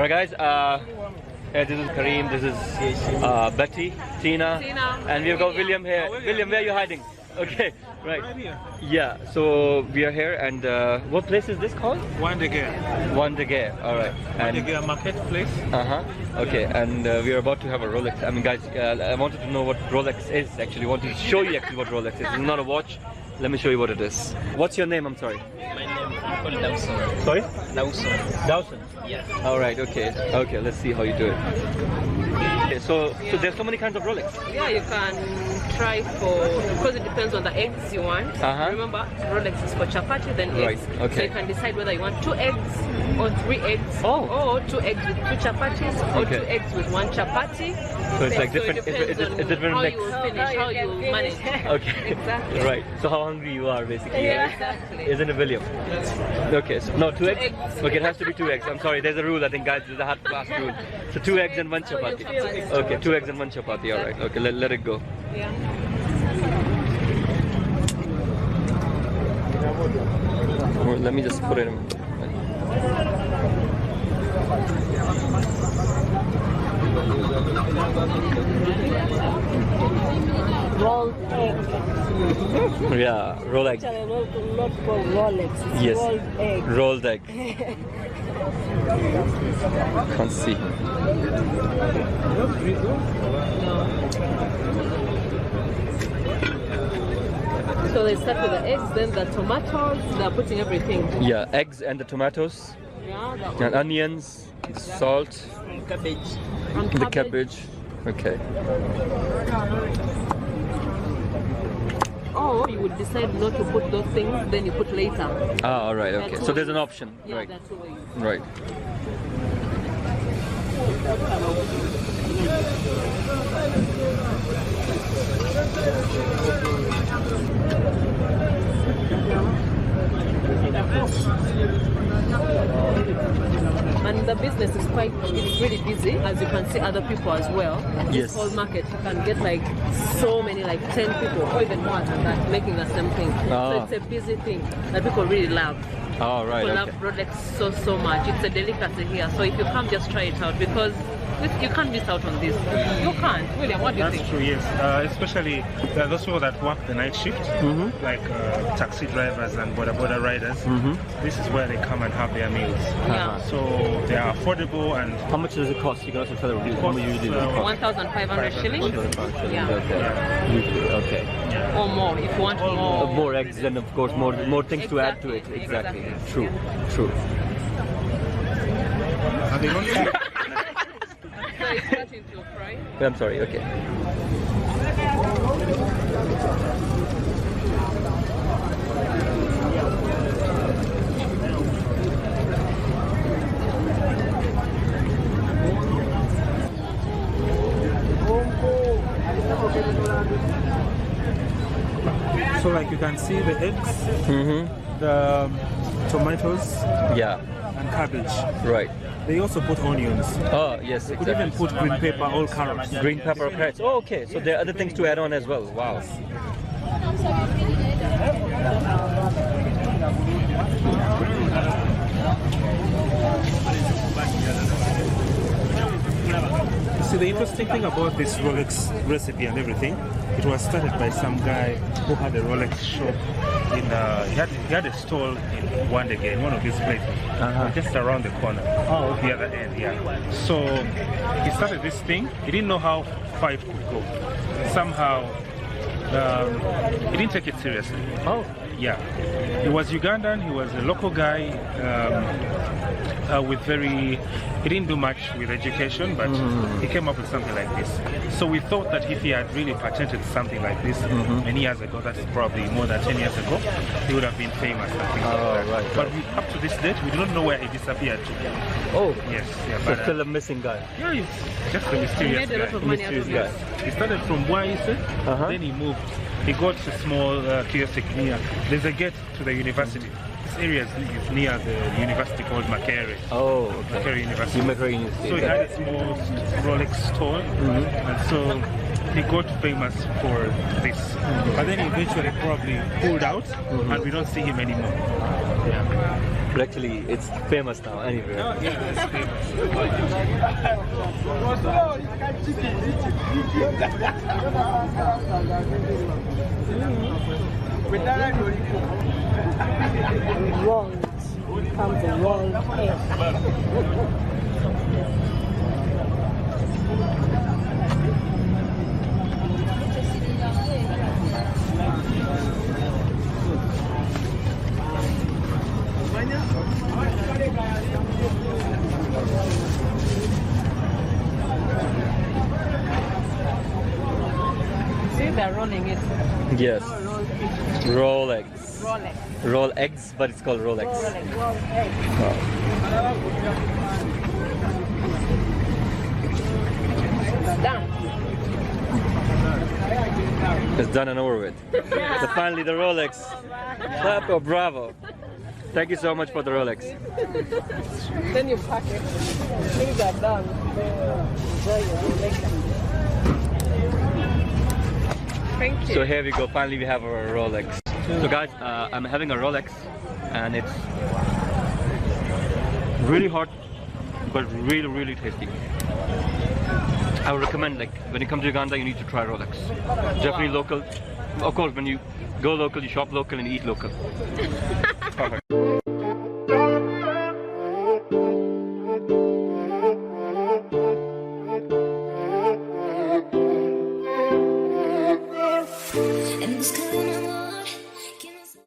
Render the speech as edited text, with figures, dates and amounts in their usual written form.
Alright guys, this is Kareem, this is Betty, Tina, and we've got William here. William, where are you hiding? Okay, right. Yeah, so we are here, and what place is this called? Wandegea. Wandegea, alright. Wandegea marketplace. Okay, and we are about to have a Rolex. I mean guys, I wanted to know what Rolex is actually. I wanted to show you actually what Rolex is. It's not a watch. Let me show you what it is. What's your name? I'm sorry. My name is called Dawson. Sorry? Dawson. Dawson? Yes. Alright, okay. Okay, let's see how you do it. Okay, so there's so many kinds of Rolex. Yeah, you can try for, because it depends on the eggs you want. Remember, Rolex is for chapati, then eggs. Right, okay. So you can decide whether you want 2 eggs or 3 eggs, or 2 eggs with 2 chapatis, or 2 eggs with 1 chapati. So it's like different, it's different mix. how you will finish, how you will manage. Okay. Exactly. Right. So how hungry you are basically. Yeah, exactly. Isn't it, William? Okay. So, no, 2 eggs? Okay, it has to be 2 eggs. I'm sorry. There's a rule, I think, guys. There's a hard fast rule. So 2 eggs and 1 chapati. Okay, 2 eggs and 1 chapati. All right. Okay, let it go. Yeah. Well, let me just put it in. Rolled egg. Yeah, Rolex. Actually, not called Rolex. It's Yes. rolled egg. Rolled egg. Can't see. So they start with the eggs, then the tomatoes, they're putting everything. Yeah, eggs and the tomatoes, Yeah, and onions, salt, And cabbage. and the cabbage. Okay. Or you would decide not to put those things, then you put later. Ah, all right. Okay. So there's an option. Yeah, Right. that's the way. Right. And the business is it's really busy, as you can see other people as well. Yes. This whole market, you can get like so many, like 10 people or even more than that, making the same thing. So it's a busy thing that people really love. All right. People Okay. love Rolex so much. It's a delicacy here. So if you come, just try it out, because you can't miss out on this. You can't. William, what do you That's think? true, yes. Especially there are those people that work the night shift, like taxi drivers and border riders. This is where they come and have their meals. Yeah. So they are affordable, and How much does it cost? You can also tell them. How much usually does it cost? 1,500 shillings. Yeah. Okay. Usually, okay. Or more if you want more. More eggs, and of course more things to add to it. Exactly. Exactly. True. True. and they don't So it's starting to fry. I'm sorry. Okay. So like you can see the eggs, the tomatoes, Yeah. and cabbage. Right. They also put onions. Oh yes. Could even Exactly. put green pepper or carrots. Green pepper, carrots. Oh, okay. So there are other things to add on as well. Wow. See, the interesting thing about this Rolex recipe and everything, it was started by some guy who had a Rolex shop in, he had a stall in Wandegea, in one of these places, just around the corner, the other end, yeah. So he started this thing, he didn't know how far it could go. Somehow, he didn't take it seriously. Oh. Yeah, he was Ugandan, he was a local guy, he didn't do much with education, but he came up with something like this. So we thought that if he had really patented something like this many years ago, that's probably more than 10 years ago, he would have been famous and things like that. Right, But up to this date, we do not know where he disappeared to. Oh. Yes, yeah, So but still a missing guy. yeah, he's just a mysterious He made a lot guy. of money out of Mysterious this. guy. He started from Waise, then he moved. He got a small kiosk near. There's a gate to the university. This area is near the university called Makerere. Oh, okay. Makerere University. You make very new So he had a small Rolex store, and so he got famous for this. But then eventually probably pulled out, and we don't see him anymore. Yeah. But actually, it's famous now anywhere. Yeah, it's famous. Rolled. Comes a rolled egg. See, they're rolling it. Yes. Rolex. Rolex. Rolex, but it's called Rolex. Rolex. Rolled egg. It's done. It's done and over with. So finally the Rolex. Bravo, bravo. Thank you so much for the Rolex. Then you pack it. Things are done. Enjoy your Rolex. Thank you. So here we go. Finally we have our Rolex. So guys, I'm having a Rolex and it's really hot but really tasty. I would recommend, like, when you come to Uganda, you need to try Rolex. Definitely local. Of course, when you go local, you shop local and eat local. Perfect.